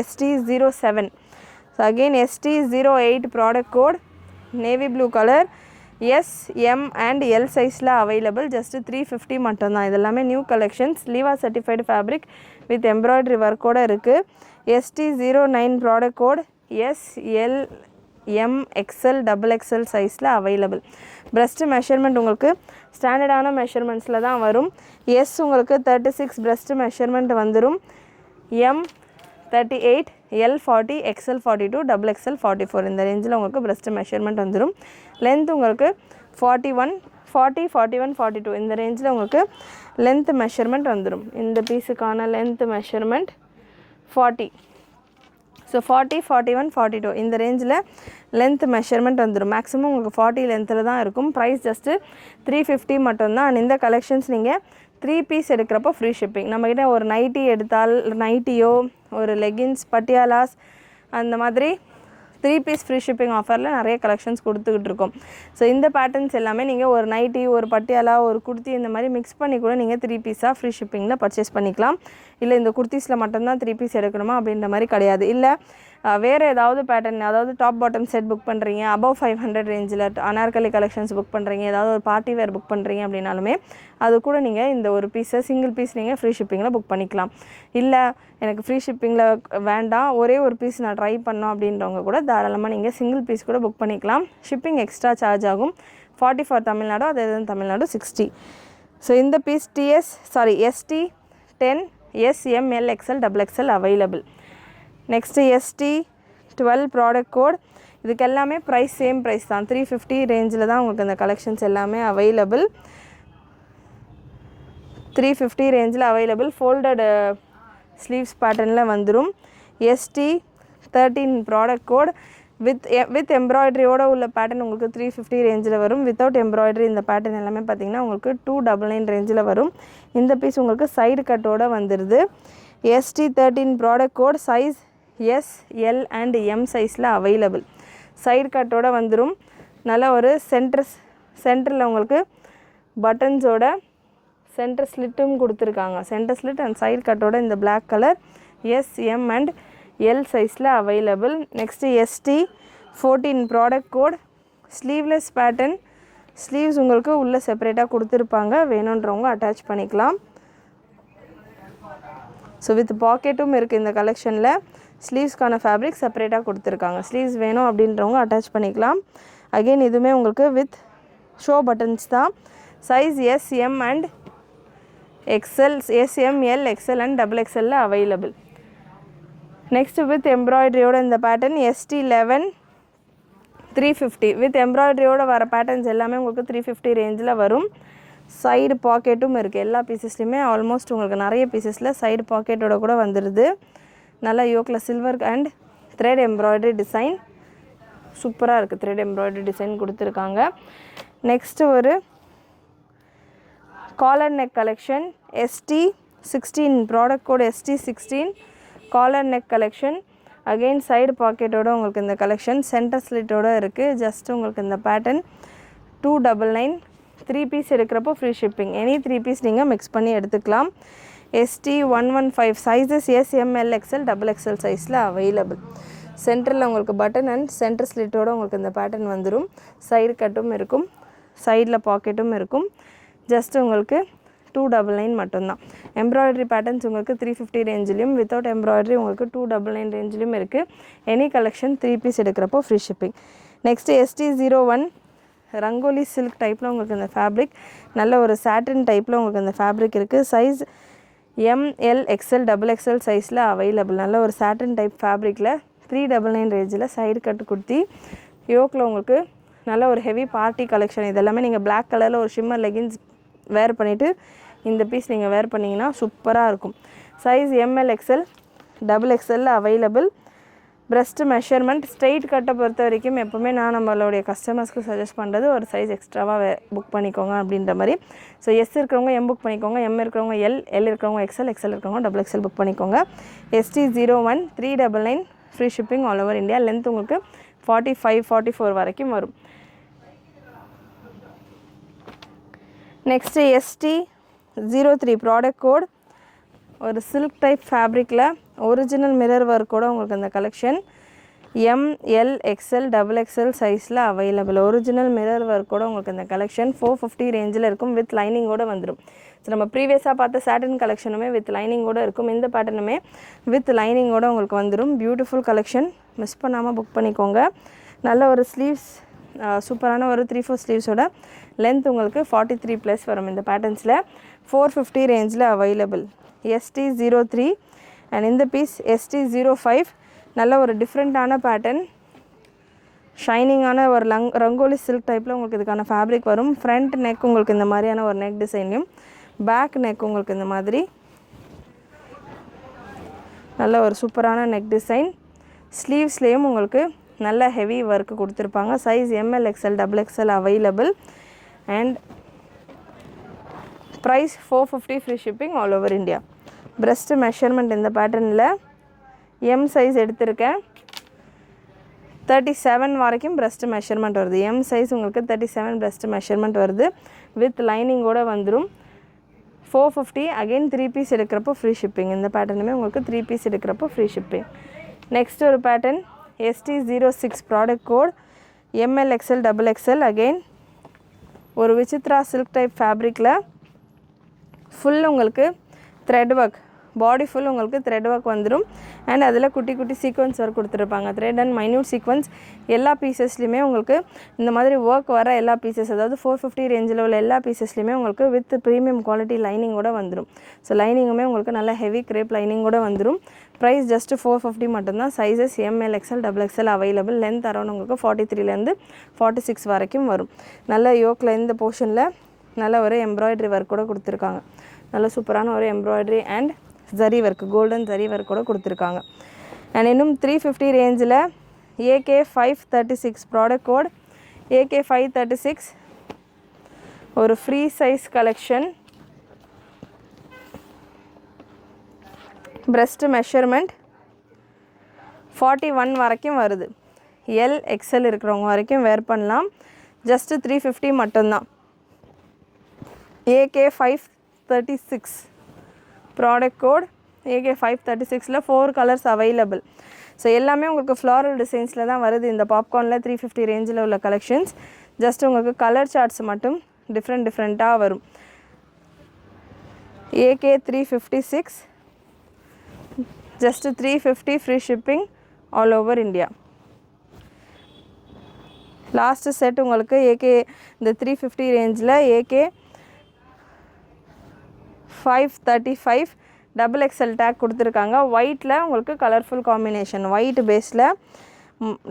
ST07. So again ST08 product code navy blue colour. S, M and L சைஸில் அவைலபிள். ஜஸ்ட்டு 350 மட்டும்தான். இதெல்லாமே new collections. Liva certified fabric with embroidery ஒர்க்கோடு இருக்குது. ST09 product code SL M XL XXL சைஸில் available. Breast measurement உங்களுக்கு ஸ்டாண்டர்டான மெஷர்மெண்ட்ஸில் தான் வரும். S உங்களுக்கு 36 பிரஸ்ட்டு மெஷர்மெண்ட் வந்துடும். M 38, L 40, XL 42, XXL 44 இந்த ரேஞ்சில் உங்களுக்கு பிரஸ்ட் மெஷர்மெண்ட் வந்துடும். லென்த் உங்களுக்கு 41, 40, 41, 42 இந்த ரேஞ்சில் உங்களுக்கு லென்த் மெஷர்மெண்ட் வந்துடும். இந்த பீஸுக்கான லென்த் மெஷர்மெண்ட் 40. ஸோ 40, 41, 42 இந்த ரேஞ்சில் லென்த் மெஷர்மெண்ட் வந்துடும். மேக்ஸிமம் உங்களுக்கு 40 லென்த்தில் தான் இருக்கும். ப்ரைஸ் ஜஸ்ட்டு 350 மட்டும்தான். அண்ட் இந்த கலெக்ஷன்ஸ் நீங்கள் 3 பீஸ் எடுக்கிறப்போ ஃப்ரீ ஷிப்பிங். நம்மக்கிட்ட ஒரு நைட்டி எடுத்தால் நைட்டியோ ஒரு லெகின்ஸ் பட்டியாலாஸ் அந்த மாதிரி 3 பீஸ் ஃப்ரீ ஷிப்பிங் ஆஃபரில் நிறைய கலெக்ஷன்ஸ் கொடுத்துக்கிட்டு இருக்கோம். ஸோ இந்த பேட்டர்ன்ஸ் எல்லாமே நீங்கள் ஒரு நைட்டி ஒரு பட்டியாலா ஒரு குர்த்தி இந்த மாதிரி மிக்ஸ் பண்ணி கூட நீங்கள் 3 பீஸாக ஃப்ரீ ஷிப்பிங்கில் பர்ச்சேஸ் பண்ணிக்கலாம். இல்லை இந்த குர்த்திஸில் மட்டும்தான் 3 பீஸ் எடுக்கணுமா அப்படின்ற மாதிரி கிடையாது. இல்லை வேறு ஏதாவது பேட்டர்ன் அதாவது டாப் பாட்டம் செட் புக் பண்ணுறீங்க அபவ் 500 ரேஞ்சில் அனார்கலி கலெக்ஷன்ஸ் புக் பண்ணுறீங்க ஏதாவது ஒரு பார்ட்டி வேர் புக் பண்ணுறீங்க அப்படின்னாலுமே அது கூட நீங்கள் இந்த ஒரு பீஸை சிங்கிள் பீஸ் நீங்கள் ஃப்ரீ ஷிப்பிங்கில் புக் பண்ணிக்கலாம். இல்லை எனக்கு ஃப்ரீ ஷிப்பிங்கில் வேண்டாம் ஒரே ஒரு பீஸ் நான் ட்ரை பண்ணோம் அப்படின்றவங்க கூட தாராளமாக நீங்கள் சிங்கிள் பீஸ் கூட புக் பண்ணிக்கலாம். ஷிப்பிங் எக்ஸ்ட்ரா சார்ஜ் ஆகும். 40 ஃபார் தமிழ்நாடு அதே தமிழ்நாடு 60. ஸோ இந்த piece ST 10 S M L XL XXL available. Next ST 12 product code. இதுக்கு எல்லாமே ப்ரைஸ் சேம் ப்ரைஸ் தான் 350 ரேஞ்சில் தான் உங்களுக்கு இந்த கலெக்ஷன்ஸ் எல்லாமே அவைலபிள். 350 ரேஞ்சில் அவைலபிள். ஃபோல்டட் ஸ்லீவ்ஸ் பேட்டர்னில் வந்துடும். ST 13 ப்ராடக்ட் கோட் வித் எம்ப்ராய்டரியோட உள்ள பேட்டர்ன் உங்களுக்கு 350 ரேஞ்சில் வரும். வித்தவுட் எம்ப்ராய்டரி இந்த பேட்டர்ன் எல்லாமே பார்த்திங்கன்னா உங்களுக்கு 299 ரேஞ்சில் வரும். இந்த பீஸ் உங்களுக்கு சைடு கட்டோடு வந்துடுது. ST 13 product code size S L and M சைஸில் அவைலபிள். சைடு கட்டோடு வந்துடும். நல்ல ஒரு சென்டரில் உங்களுக்கு பட்டன்ஸோட சென்டர் ஸ்லிட்டும் கொடுத்துருக்காங்க. சென்டர் ஸ்லிட் அண்ட் சைடு கட்டோட இந்த black colour S M and L சைஸில் available. Next ST 14 product code sleeveless pattern. Sleeves உங்களுக்கு உள்ளே செப்பரேட்டாக கொடுத்துருப்பாங்க. வேணுன்றவங்க அட்டாச் பண்ணிக்கலாம். ஸோ வித் பாக்கெட்டும் இருக்குது இந்த கலெக்ஷனில். ஸ்லீவ்ஸ்க்கான ஃபேப்ரிக் செப்பரேட்டாக கொடுத்துருக்காங்க. ஸ்லீவ்ஸ் வேணும் அப்படின்றவங்க அட்டாச் பண்ணிக்கலாம். அகெயின் இதுவுமே உங்களுக்கு வித் ஷோ பட்டன்ஸ் தான். Size S M and XL S M L XL and XXL available. Next with எம்ப்ராய்டரியோட இந்த பேட்டர்ன் ST 11 350. வித் எம்ப்ராய்டரியோட வர பேட்டர்ன்ஸ் எல்லாமே உங்களுக்கு 350 ரேஞ்சில் வரும். சைடு பாக்கெட்டும் இருக்குது. எல்லா பீசஸ்லையுமே ஆல்மோஸ்ட் உங்களுக்கு நிறைய பீசஸில் சைடு பாக்கெட்டோட கூட வந்துடுது. நல்லா யோக்கில் silver and thread embroidery design சூப்பராக இருக்குது. த்ரெட் எம்ப்ராய்டரி டிசைன் கொடுத்துருக்காங்க. நெக்ஸ்ட்டு ஒரு collar neck collection ST 16 product code ST 16 collar neck collection. Again side பாக்கெட்டோட உங்களுக்கு இந்த கலெக்ஷன் சென்டர் ஸ்லிட்டோடு இருக்குது. ஜஸ்ட் உங்களுக்கு இந்த பேட்டர்ன் 299. 3 பீஸ் எடுக்கிறப்போ ஃப்ரீ ஷிப்பிங். எனி 3 பீஸ் நீங்கள் மிக்ஸ் பண்ணி எடுத்துக்கலாம். ST 115 sizes S M L XL XXL சைஸில் அவைலபிள். சென்டரில் உங்களுக்கு பட்டன் அண்ட் சென்டர் ஸ்லிட்டோடு உங்களுக்கு இந்த பேட்டர்ன் வந்துடும். சைடு கட்டும் இருக்கும். சைடில் பாக்கெட்டும் இருக்கும். ஜஸ்ட் உங்களுக்கு 299 மட்டும்தான். எம்ப்ராய்டரி பேட்டர்ன்ஸ் உங்களுக்கு 350 ரேஞ்சிலையும் வித்தவுட் எம்ப்ராய்டரி உங்களுக்கு 299 ரேஞ்சிலையும் இருக்குது. எனி கலெக்ஷன் 3 பீஸ் எடுக்கிறப்போ free shipping. Next ST 01 Rangoli silk டைப்பில் உங்களுக்கு இந்த ஃபேப்ரிக் நல்ல ஒரு சாட்டின் டைப்பில் உங்களுக்கு இந்த ஃபேப்ரிக் இருக்குது. Size M L XL XXL சைஸில் அவைலபிள். நல்ல ஒரு சாட்டின் டைப் ஃபேப்ரிக்கில் 399 ரேஞ்சில் சைடு கட்டு குர்த்தி. யோக்கில் உங்களுக்கு நல்ல ஒரு ஹெவி பார்ட்டி கலெக்ஷன். இதெல்லாமே நீங்கள் பிளாக் கலரில் ஒரு ஷிம்மர் லெகின்ஸ் வேர் பண்ணிவிட்டு இந்த பீஸ் நீங்கள் வேர் பண்ணிங்கன்னா சூப்பராக இருக்கும். Size ML XL XXL available. Breast measurement straight கட்டை பொறுத்த வரைக்கும் எப்போவுமே நான் நம்மளுடைய கஸ்டமர்ஸ்க்கு சஜஸ்ட் பண்ணுறது ஒரு சைஸ் எக்ஸ்ட்ராவாக புக் பண்ணிக்கோங்க அப்படின்ற மாதிரி. ஸோ S இருக்கிறவங்க M புக் பண்ணிக்கோங்க. M இருக்கிறவங்க L இருக்கிறவங்க XL இருக்கிறவங்க XXL புக் பண்ணிக்கோங்க. ST 01 399 free shipping all over India. Length உங்களுக்கு 45-44 வரைக்கும் வரும். நெக்ஸ்ட்டு ST 03 ப்ராடக்ட் கோட் ஒரு சில்க் டைப் ஃபேப்ரிக்கில் ஒரிஜினல் மிரர் ஒர்க்கோட உங்களுக்கு அந்த collection M L XL XXL சைஸில் அவைலபிள். ஒரிஜினல் மிரர் ஒர்க்கோட உங்களுக்கு இந்த கலெக்ஷன் 450 ரேஞ்சில் இருக்கும். வித் லைனிங்கோடு வந்துடும். ஸோ நம்ம ப்ரீவியஸாக பார்த்த சாட்டின் கலெக்ஷனுமே வித் லைனிங்கோடு இருக்கும். இந்த பேட்டர்னுமே வித் லைனிங்கோடு உங்களுக்கு வந்துடும். Beautiful collection. மிஸ் பண்ணாமல் புக் பண்ணிக்கோங்க. நல்ல ஒரு ஸ்லீவ்ஸ் சூப்பரான ஒரு 3/4 ஸ்லீவ்ஸோட லென்த் உங்களுக்கு 43+ வரும். இந்த பேட்டர்ன்ஸில் 450 ரேஞ்சில் அவைலபிள். ST 03 அண்ட் இந்த பீஸ் ST 05 நல்ல ஒரு டிஃப்ரெண்ட்டான பேட்டர்ன் ஷைனிங்கான ஒரு ரங்கோலி சில்க் டைப்பில் உங்களுக்கு இதுக்கான ஃபேப்ரிக் வரும். ஃப்ரண்ட் நெக் உங்களுக்கு இந்த மாதிரியான ஒரு நெக் டிசைன்லையும் பேக் நெக் உங்களுக்கு இந்த மாதிரி நல்ல ஒரு சூப்பரான நெக் டிசைன். ஸ்லீவ்ஸ்லேயும் உங்களுக்கு நல்ல ஹெவி ஒர்க்கு கொடுத்துருப்பாங்க. Size ML XL XXL available. And price 450 free shipping all over India. Breast measurement இந்த பேட்டர்னில் எம் சைஸ் எடுத்திருக்கேன். 37 வரைக்கும் பிரஸ்ட் மெஷர்மெண்ட் வருது. எம் சைஸ் உங்களுக்கு 37 பிரஸ்ட் மெஷர்மெண்ட் வருது. வித் லைனிங்கோடு வந்துடும். 450 அகெயின் 3 பீஸ் எடுக்கிறப்போ ஃப்ரீ ஷிப்பிங். இந்த பேட்டர்னுமே உங்களுக்கு 3 பீஸ் எடுக்கிறப்போ ஃப்ரீ ஷிப்பிங். நெக்ஸ்ட் ஒரு pattern ST06 product code ML XL XXL. Again ஒரு விசித்ரா சில்க் டைப் ஃபேப்ரிக்கில் ஃபுல் உங்களுக்கு த்ரெட் ஒர்க், பாடி ஃபுல் உங்களுக்கு த்ரெட் ஒர்க் வந்துடும். அண்ட் அதில் குட்டி குட்டி சீக்வன்ஸ் ஒர்க் கொடுத்துருப்பாங்க. த்ரெட் அண்ட் மைன்யூட் சீக்வன்ஸ் எல்லா பீசஸ்லையுமே உங்களுக்கு இந்த மாதிரி ஒர்க் வர எல்லா பீசஸ், அதாவது 450 ரேஞ்சில் உள்ள எல்லா பீசஸ்லையுமே உங்களுக்கு வித் ப்ரீமியம் குவாலிட்டி லைனிங்கோட வந்துடும். ஸோ லைனிங்குமே உங்களுக்கு நல்ல ஹெவி கிரேப் லைனிங்கோட வந்துடும். ப்ரைஸ் ஜஸ்ட் 450 மட்டும்தான். Sizes ML XL XXL available. Length around உங்களுக்கு 43லேருந்து 46 வரைக்கும் வரும். நல்ல யோக்கில் இந்த போர்ஷனில் நல்ல ஒரு எம்ப்ராய்டரி ஒர்க் கூட கொடுத்துருக்காங்க. நல்ல சூப்பரான ஒரு embroidery and zari work, golden zari work கூட கொடுத்துருக்காங்க. அண்ட் இன்னும் 350 ரேஞ்சில் AK536 ப்ராடக்ட் கோட் AK536 ஒரு free size collection. Breast measurement 41 வரைக்கும் வருது. LXL இருக்கிறவங்க வரைக்கும் வேர் பண்ணலாம். ஜஸ்ட்டு 350 மட்டும்தான். AK536 ப்ராடக்ட் கோட் AK536ல் 4 கலர்ஸ் அவைலபிள். ஸோ எல்லாமே உங்களுக்கு ஃப்ளாரல் டிசைன்ஸில் தான் வருது. இந்த பாப்கார்னில் 350 ரேஞ்சில் உள்ள கலெக்ஷன்ஸ். ஜஸ்ட் உங்களுக்கு கலர் சார்ட்ஸ் மட்டும் டிஃப்ரெண்ட்டாக வரும். AK356 just 350 free shipping all over India. Last set உங்களுக்கு இந்த 350 ரேஞ்சில் AK535 XXL டேக் கொடுத்துருக்காங்க. ஒயிட்டில் உங்களுக்கு கலர்ஃபுல் காம்பினேஷன், ஒயிட் பேஸில்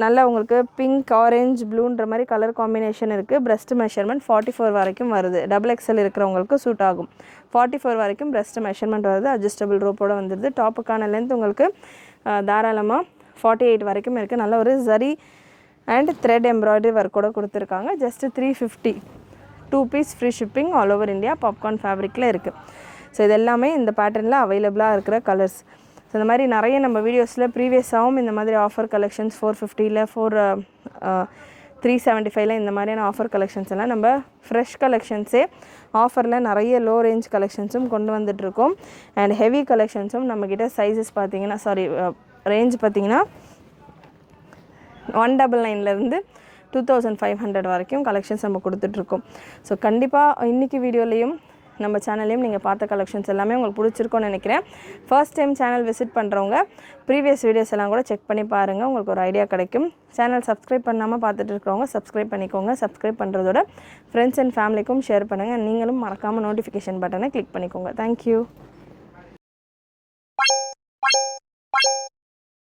நல்லா உங்களுக்கு பிங்க், ஆரஞ்ச், ப்ளூன்ற மாதிரி கலர் காம்பினேஷன் இருக்குது. பிரஸ்ட் மெஷர்மெண்ட் 44 வரைக்கும் வருது. XXL இருக்கிறவங்களுக்கு சூட் ஆகும். 44 வரைக்கும் பிரஸ்ட் மெஷர்மெண்ட் வருது. அட்ஜஸ்டபிள் ரோப்போடு வந்துடுது. டாப்புக்கான லென்த் உங்களுக்கு தாராளமாக 48 வரைக்கும் இருக்குது. நல்ல ஒரு ஜரி அண்ட் த்ரெட் எம்ப்ராய்டரி ஒர்க்கோடு கொடுத்துருக்காங்க. Just 350 2 piece free shipping all over India. Popcorn ஃபேப்ரிக்கில் இருக்குது. ஸோ இது எல்லாமே இந்த பேட்டர்னில் அவைலபிளாக இருக்கிற கலர்ஸ். ஸோ இந்த மாதிரி நிறைய நம்ம வீடியோஸில் ப்ரீவியஸாகவும் இந்த மாதிரி ஆஃபர் கலெக்ஷன்ஸ் 450ல் 375ல் இந்த மாதிரியான ஆஃபர் கலெக்ஷன்ஸ் எல்லாம் நம்ம ஃப்ரெஷ் கலெக்ஷன்ஸே ஆஃபரில் நிறைய லோ ரேஞ்ச் கலெக்ஷன்ஸும் கொண்டு வந்துட்டுருக்கோம். அண்ட் ஹெவி கலெக்ஷன்ஸும் நம்மக்கிட்ட சைஸஸ் பார்த்தீங்கன்னா ரேஞ்ச் பார்த்தீங்கன்னா 199லேருந்து 2500 வரைக்கும் கலெக்ஷன்ஸ் நம்ம கொடுத்துட்ருக்கோம். ஸோ கண்டிப்பாக இன்றைக்கி வீடியோலையும் நம்ம சேனல்லையும் நீங்கள் பார்த்த கலெக்ஷன்ஸ் எல்லாமே உங்களுக்கு பிடிச்சிருக்கோன்னு நினைக்கிறேன். ஃபர்ஸ்ட் டைம் சேனல் விசிட் பண்ணுறவங்க ப்ரீவியஸ் வீடியோஸ் எல்லாம் கூட செக் பண்ணி பாருங்கள். உங்களுக்கு ஒரு ஐடியா கிடைக்கும். சேனல் சப்ஸ்கிரைப் பண்ணாமல் பார்த்துட்டு இருக்கிறவங்க சப்ஸ்கிரைப் பண்ணிக்கோங்க. சப்ஸ்கிரைப் பண்ணுறதோட ஃப்ரெண்ட்ஸ் அண்ட் ஃபேமிலிக்கும் ஷேர் பண்ணுங்கள். நீங்களும் மறக்காமல் நோட்டிஃபிகேஷன் பட்டனை கிளிக் பண்ணிக்கோங்க. தேங்க்யூ.